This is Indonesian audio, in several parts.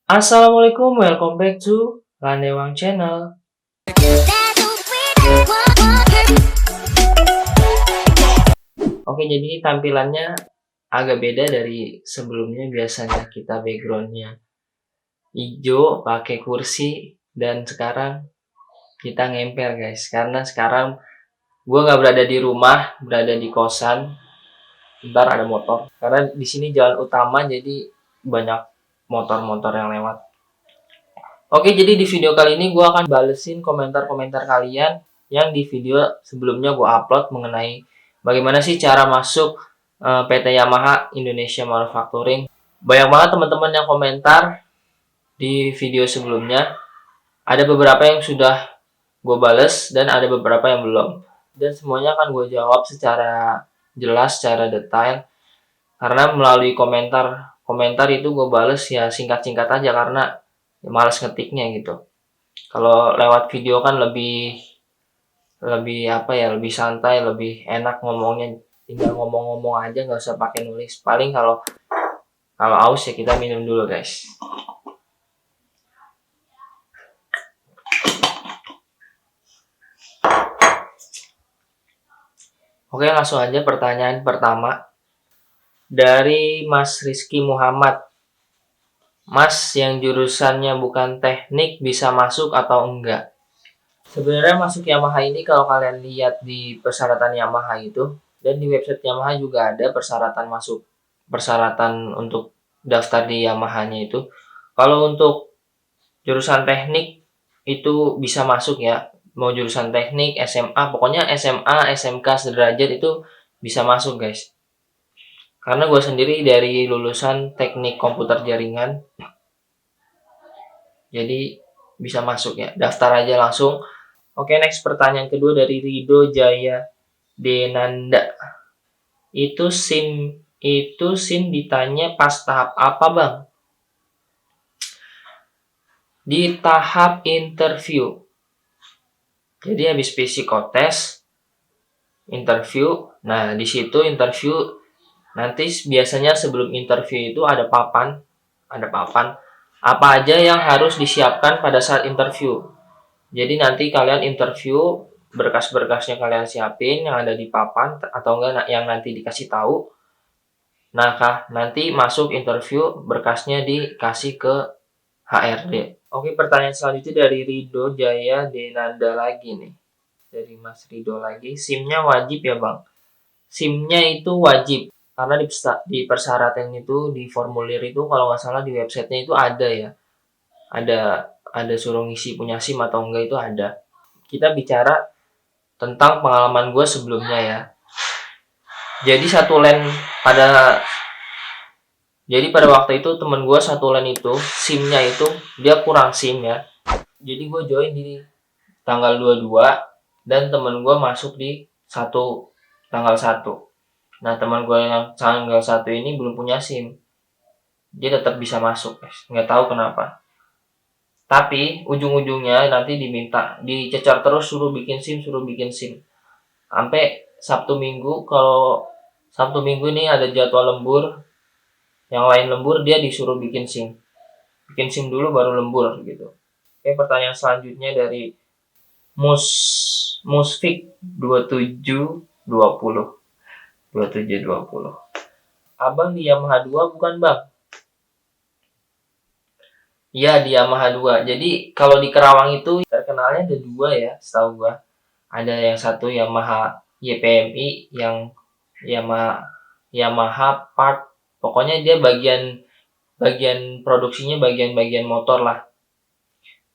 Assalamualaikum, welcome back to Landewang Channel. Oke, jadi tampilannya agak beda dari sebelumnya. Biasanya kita backgroundnya hijau, pakai kursi, dan sekarang kita ngempel guys. Karena sekarang gue nggak berada di rumah, berada di kosan. Ntar ada motor. Karena di sini jalan utama, jadi banyak motor-motor yang lewat. Oke, jadi di video kali ini gue akan balesin komentar-komentar kalian yang di video sebelumnya gue upload mengenai bagaimana sih cara masuk PT Yamaha Indonesia Manufacturing. Banyak banget teman-teman yang komentar di video sebelumnya. Ada beberapa yang sudah gue bales dan ada beberapa yang belum. Dan semuanya akan gue jawab secara jelas, secara detail. Karena melalui komentar itu gue bales ya singkat-singkat aja karena males ngetiknya gitu. Kalau lewat video kan lebih lebih apa ya, lebih santai, lebih enak ngomongnya, tinggal ngomong-ngomong aja nggak usah pakai nulis. Paling kalau kalau aus ya kita minum dulu guys. Oke, langsung aja pertanyaan pertama dari Mas Rizky Muhammad. Mas yang jurusannya bukan teknik bisa masuk atau enggak? Sebenarnya masuk Yamaha ini kalau kalian lihat di persyaratan Yamaha itu dan di website Yamaha juga ada persyaratan untuk daftar di Yamaha-nya itu. Kalau untuk jurusan teknik itu bisa masuk ya. Mau jurusan teknik, SMA, pokoknya SMA, SMK sederajat itu bisa masuk guys. Karena gue sendiri dari lulusan teknik komputer jaringan, jadi bisa masuk ya. Daftar aja langsung. Oke, next pertanyaan kedua dari Rido Jaya Denanda. Itu SIM ditanya pas tahap apa, Bang? Di tahap interview. Jadi habis psikotes, interview. Nah, di situ interview nanti biasanya sebelum interview itu ada papan. Apa aja yang harus disiapkan pada saat interview. Jadi nanti kalian interview, berkas-berkasnya kalian siapin yang ada di papan atau enggak yang nanti dikasih tahu. Nah, nanti masuk interview berkasnya dikasih ke HRD. Oke, pertanyaan selanjutnya dari Rido Jaya Denanda lagi nih. Dari Mas Rido lagi, SIM-nya wajib ya Bang? SIM-nya itu wajib. Karena di persyaratan itu, di formulir itu kalau nggak salah di websitenya itu ada ya. Ada suruh ngisi punya SIM atau enggak itu ada. Kita bicara tentang pengalaman gue sebelumnya ya. Jadi pada waktu itu temen gue satu LAN itu SIM-nya itu dia kurang SIM ya. Jadi gue join di tanggal 22 dan temen gue masuk di tanggal 1. Nah, teman gue yang tanggal 1 ini belum punya SIM. Dia tetap bisa masuk guys. Nggak tahu kenapa. Tapi ujung-ujungnya nanti dicecar terus suruh bikin SIM. Sampai Sabtu Minggu, kalau Sabtu Minggu ini ada jadwal lembur, yang lain lembur dia disuruh bikin SIM. Bikin SIM dulu baru lembur gitu. Oke, pertanyaan selanjutnya dari Musfik 2720. Abang di Yamaha 2 bukan Bang? Iya, di Yamaha 2. Jadi kalau di Kerawang itu terkenalnya ada 2 ya, setahu gua. Ada yang satu Yamaha YPMI, yang Yamaha part. Pokoknya dia bagian produksinya bagian motor lah.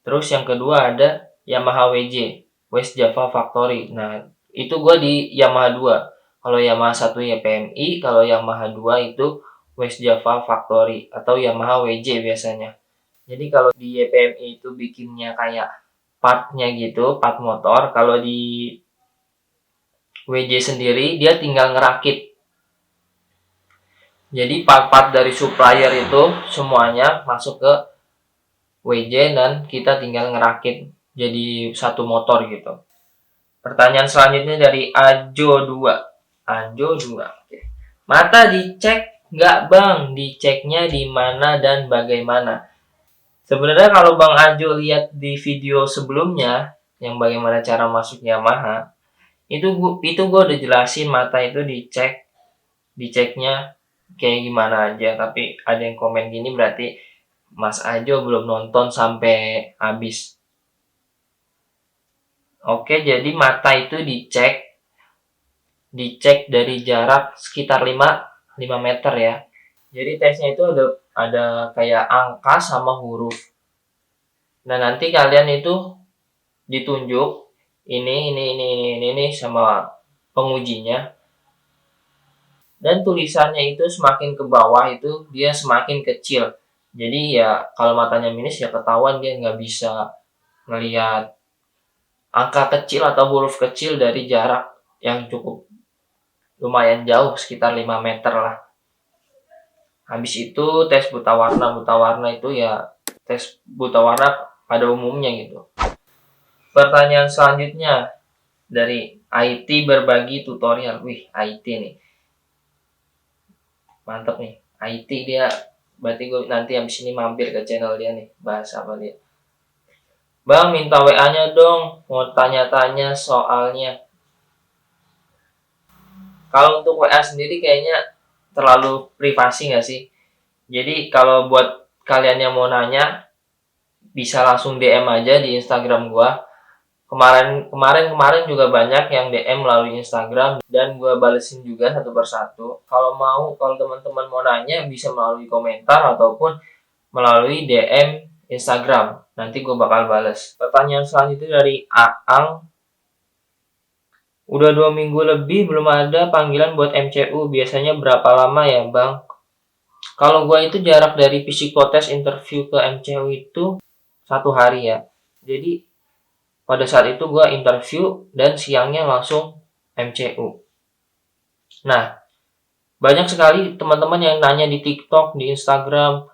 Terus yang kedua ada Yamaha WJ, West Java Factory. Nah, itu gua di Yamaha 2. Kalau Yamaha 1 YPMI, kalau Yamaha 2 itu West Java Factory atau Yamaha WJ biasanya. Jadi kalau di YPMI itu bikinnya kayak partnya gitu, part motor. Kalau di WJ sendiri dia tinggal ngerakit. Jadi part-part dari supplier itu semuanya masuk ke WJ dan kita tinggal ngerakit jadi satu motor gitu. Pertanyaan selanjutnya dari Ajo 2. Oke. Mata dicek nggak Bang? Diceknya di mana dan bagaimana? Sebenarnya kalau Bang Ajo lihat di video sebelumnya yang bagaimana cara masuk Yamaha, itu gua udah jelasin mata itu diceknya kayak gimana aja. Tapi ada yang komen gini berarti Mas Ajo belum nonton sampai habis. Oke, jadi mata itu dicek dari jarak sekitar 5 meter ya. Jadi tesnya itu ada kayak angka sama huruf. Nah, nanti kalian itu ditunjuk ini sama pengujinya, dan tulisannya itu semakin ke bawah itu dia semakin kecil. Jadi ya kalau matanya minus ya ketahuan dia nggak bisa ngelihat angka kecil atau huruf kecil dari jarak yang cukup lumayan jauh sekitar 5 meter lah. Habis itu tes buta warna. Buta warna itu ya tes buta warna pada umumnya gitu. Pertanyaan selanjutnya dari IT berbagi tutorial. Wih, IT nih. Mantep nih. IT dia berarti gue nanti habis ini mampir ke channel dia nih. Bahas apa dia. Bang, minta WA-nya dong. Mau tanya-tanya soalnya. Kalau untuk WA sendiri kayaknya terlalu privasi nggak sih? Jadi kalau buat kalian yang mau nanya, bisa langsung DM aja di Instagram gua. Kemarin juga banyak yang DM melalui Instagram dan gua balesin juga satu persatu. Kalau teman-teman mau nanya bisa melalui komentar ataupun melalui DM Instagram. Nanti gua bakal bales. Pertanyaan selanjutnya dari Aang. Udah 2 minggu lebih belum ada panggilan buat MCU. Biasanya berapa lama ya, Bang? Kalau gua itu jarak dari psikotes interview ke MCU itu 1 hari ya. Jadi pada saat itu gua interview dan siangnya langsung MCU. Nah, banyak sekali teman-teman yang nanya di TikTok, di Instagram,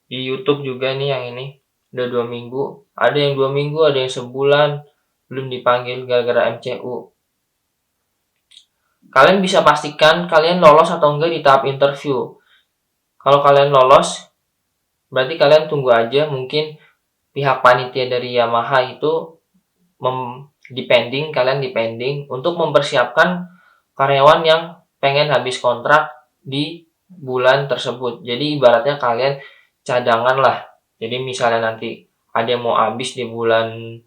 di YouTube juga nih yang ini. Udah 2 minggu. Ada yang 2 minggu, ada yang sebulan belum dipanggil gara-gara MCU. Kalian bisa pastikan kalian lolos atau enggak di tahap interview. Kalau kalian lolos, berarti kalian tunggu aja, mungkin pihak panitia dari Yamaha itu kalian depending untuk mempersiapkan karyawan yang pengen habis kontrak di bulan tersebut. Jadi ibaratnya kalian cadangan lah. Jadi misalnya nanti ada yang mau habis di bulan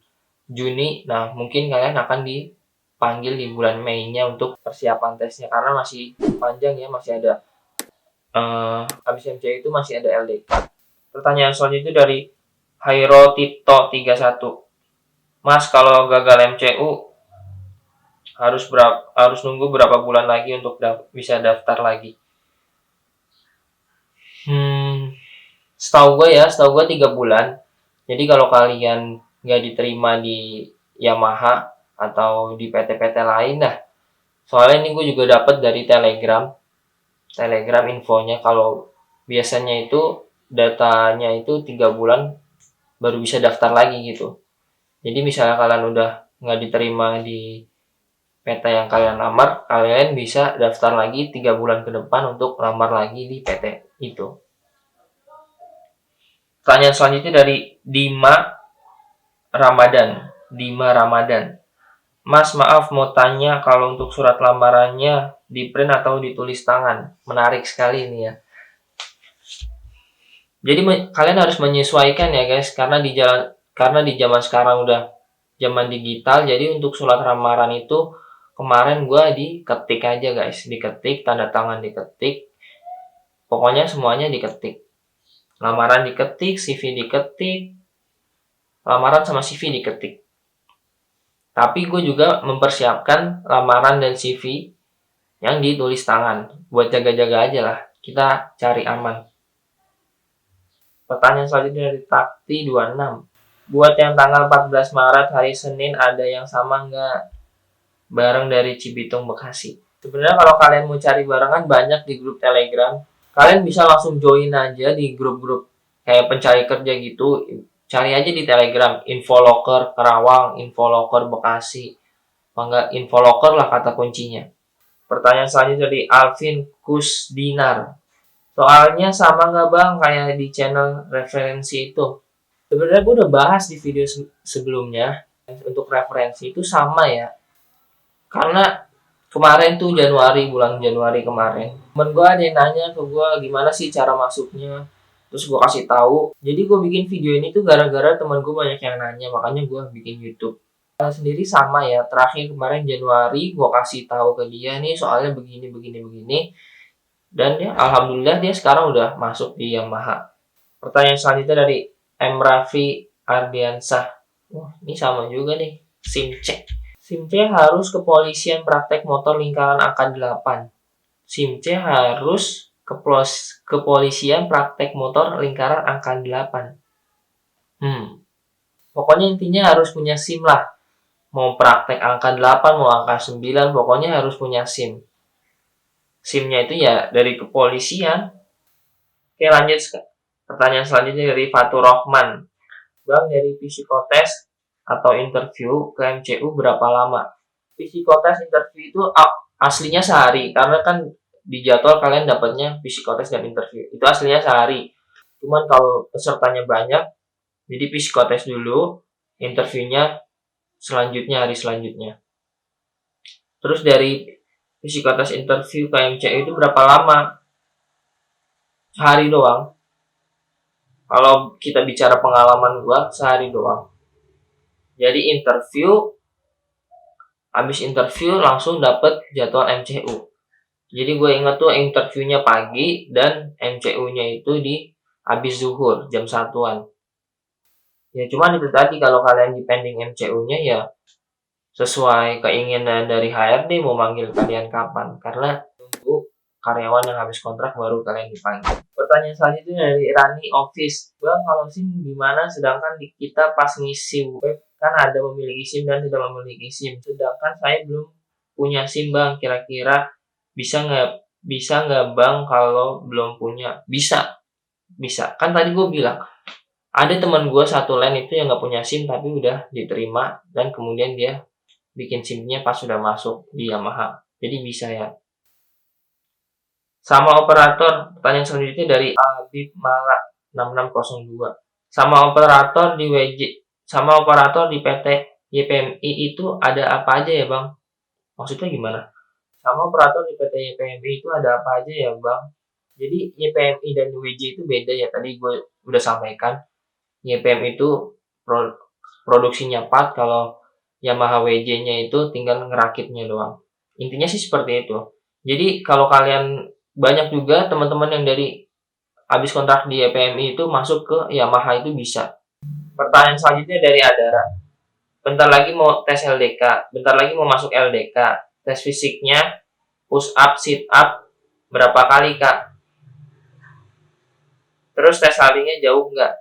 Juni, nah mungkin kalian akan dipanggil di bulan Mei-nya untuk persiapan tesnya karena masih panjang ya, masih ada habis MC itu masih ada LDK. Pertanyaan selanjutnya dari Hairo Tito 31. Mas, kalau gagal MCU harus nunggu berapa bulan lagi untuk bisa daftar lagi? Setahu gue 3 bulan. Jadi kalau kalian nggak diterima di Yamaha atau di PT-PT lain, dah. Soalnya ini gue juga dapat dari Telegram infonya kalau biasanya itu datanya itu 3 bulan baru bisa daftar lagi gitu. Jadi misalnya kalian udah nggak diterima di PT yang kalian lamar, kalian bisa daftar lagi 3 bulan ke depan untuk lamar lagi di PT itu. Pertanyaan selanjutnya dari Dima Ramadan. Mas, maaf mau tanya kalau untuk surat lamarannya di print atau ditulis tangan. Menarik sekali ini ya. Jadi kalian harus menyesuaikan ya guys, karena di zaman sekarang udah zaman digital. Jadi untuk surat lamaran itu kemarin gue diketik aja guys, diketik, tanda tangan diketik, pokoknya semuanya diketik. Lamaran diketik, CV diketik, lamaran sama CV diketik. Tapi gue juga mempersiapkan lamaran dan CV yang ditulis tangan. Buat jaga-jaga aja lah, kita cari aman. Pertanyaan selanjutnya dari Takti 26. Buat yang tanggal 14 Maret hari Senin ada yang sama nggak? Barang dari Cibitung Bekasi. Sebenarnya kalau kalian mau cari barangan banyak di grup Telegram. Kalian bisa langsung join aja di grup-grup kayak pencari kerja gitu. Cari aja di Telegram, Infoloker Karawang, Infoloker Bekasi. Enggak, Infoloker lah kata kuncinya. Pertanyaan selanjutnya dari Alvin Kusdinar. Soalnya sama nggak bang kayak di channel referensi itu. Sebenarnya gue udah bahas di video sebelumnya. Untuk referensi itu sama ya. Karena kemarin tuh bulan Januari kemarin, temen gue ada yang nanya ke gue gimana sih cara masuknya. Terus gue kasih tahu. Jadi gue bikin video ini tuh gara-gara temen gue banyak yang nanya, makanya gue bikin YouTube. Sendiri sama ya. Terakhir kemarin Januari gue kasih tahu ke dia nih soalnya begini begini begini. Dan ya alhamdulillah dia sekarang udah masuk di Yamaha. Pertanyaan selanjutnya dari M. Raffi Ardiansah. Wah, ini sama juga nih. SIM C. SIM C harus kepolisian praktek motor lingkaran angka 8. SIM C harus kepolisian praktek motor lingkaran angka 8. Pokoknya intinya harus punya SIM lah. Mau praktek angka 8, mau angka 9, pokoknya harus punya SIM. SIM-nya itu ya dari kepolisian. Oke, lanjut. Pertanyaan selanjutnya dari Fatur Rahman. Bang, dari psikotes atau interview ke MCU berapa lama? Psikotes interview itu aslinya sehari, karena kan di jadwal kalian dapatnya psikotes dan interview. Itu aslinya sehari. Cuman kalau pesertanya banyak, jadi psikotes dulu, interviewnya selanjutnya hari selanjutnya. Terus dari psikotes interview ke MCU itu berapa lama? Sehari doang. Kalau kita bicara pengalaman gua, sehari doang. Jadi habis interview langsung dapet jadwal MCU. Jadi gue ingat tuh interviewnya pagi dan MCU-nya itu di habis zuhur, jam 1-an. Ya cuman itu tadi, kalau kalian depending MCU-nya ya sesuai keinginan dari HRD mau manggil kalian kapan. Karena tunggu karyawan yang habis kontrak baru kalian dipanggil. Pertanyaan selanjutnya dari Rani Office. Bang, kalau SIM gimana? Sedangkan di kita pas ngisi web kan ada memiliki SIM dan tidak memiliki SIM. Sedangkan saya belum punya SIM bang. Kira-kira bisa nggak bang kalau belum punya? Bisa. Kan tadi gue bilang ada teman gue satu line itu yang nggak punya SIM tapi udah diterima dan kemudian dia bikin SIM-nya pas sudah masuk di Yamaha. Jadi bisa ya. Sama operator, pertanyaan selanjutnya dari Abib Mala 6602. Sama operator di PT YPMI itu ada apa aja ya bang? Maksudnya gimana? Sama operator di PT YPMI itu ada apa aja ya bang? Jadi YPMI dan WJ itu beda ya, tadi gue udah sampaikan. YPMI itu produksinya part, kalau Yamaha WJ-nya itu tinggal ngerakitnya doang. Intinya sih seperti itu. Jadi kalau kalian banyak juga teman-teman yang dari habis kontrak di YPMI itu masuk ke Yamaha itu bisa. Pertanyaan selanjutnya dari Adara. Bentar lagi mau tes LDK, bentar lagi mau masuk LDK. Tes fisiknya push up, sit up berapa kali kak? Terus tes larinya jauh nggak?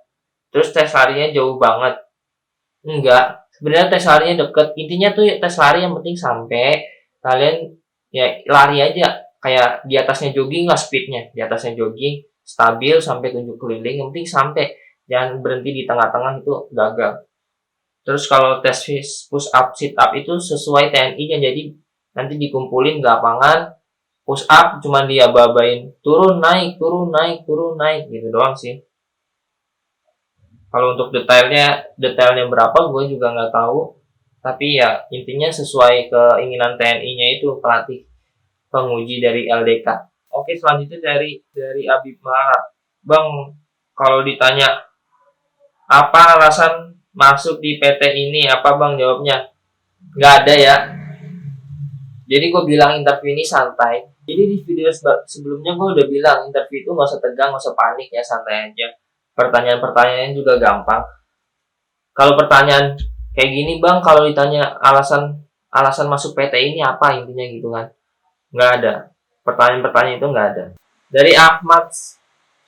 Terus tes larinya jauh banget? Enggak, sebenarnya tes larinya deket. Intinya tuh tes lari yang penting sampai kalian ya lari aja kayak di atasnya jogging lah speednya, di atasnya jogging stabil sampai 7 keliling, yang penting sampai, jangan berhenti di tengah-tengah, itu gagal. Terus kalau tes push up sit up itu sesuai TNI-nya, jadi nanti dikumpulin di lapangan. Push up cuma dia babain turun naik gitu doang sih. Kalau untuk detailnya berapa gue juga nggak tahu. Tapi ya intinya sesuai keinginan TNI-nya itu, pelatih penguji dari LDK. Oke, selanjutnya dari Abib Mala. Bang, kalau ditanya apa alasan masuk di PT ini, apa bang jawabnya? Nggak ada ya. Jadi gue bilang interview ini santai. Jadi di video sebelumnya gue udah bilang interview itu nggak usah tegang, nggak usah panik ya, santai aja. Pertanyaan-pertanyaannya juga gampang. Kalau pertanyaan kayak gini bang, kalau ditanya alasan masuk PT ini apa, intinya gitu kan, nggak ada. Pertanyaan-pertanyaan itu nggak ada. Dari Ahmad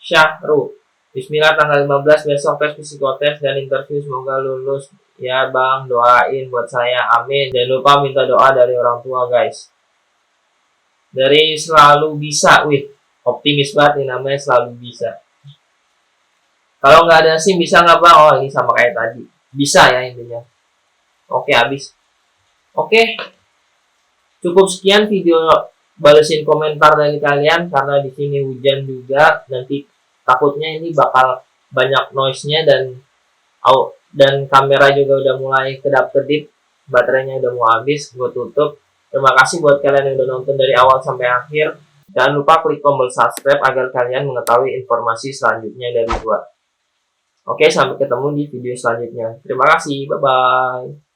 Syahru. Bismillah, tanggal 15 besok tes psikotes dan interview, semoga lulus ya bang, doain buat saya, amin. Jangan lupa minta doa dari orang tua guys. Dari Selalu Bisa, wih optimis banget nih, namanya Selalu Bisa. Kalau nggak ada SIM bisa nggak bang? Oh, ini sama kayak tadi, bisa ya intinya. Oke, habis. Oke, cukup sekian video balesin komentar dari kalian, karena di sini hujan juga. Nanti takutnya ini bakal banyak noise-nya, dan kamera juga udah mulai kedap-kedip, baterainya udah mau habis. Gue tutup. Terima kasih buat kalian yang udah nonton dari awal sampai akhir. Jangan lupa klik tombol subscribe agar kalian mengetahui informasi selanjutnya dari gue. Oke, sampai ketemu di video selanjutnya. Terima kasih, bye bye.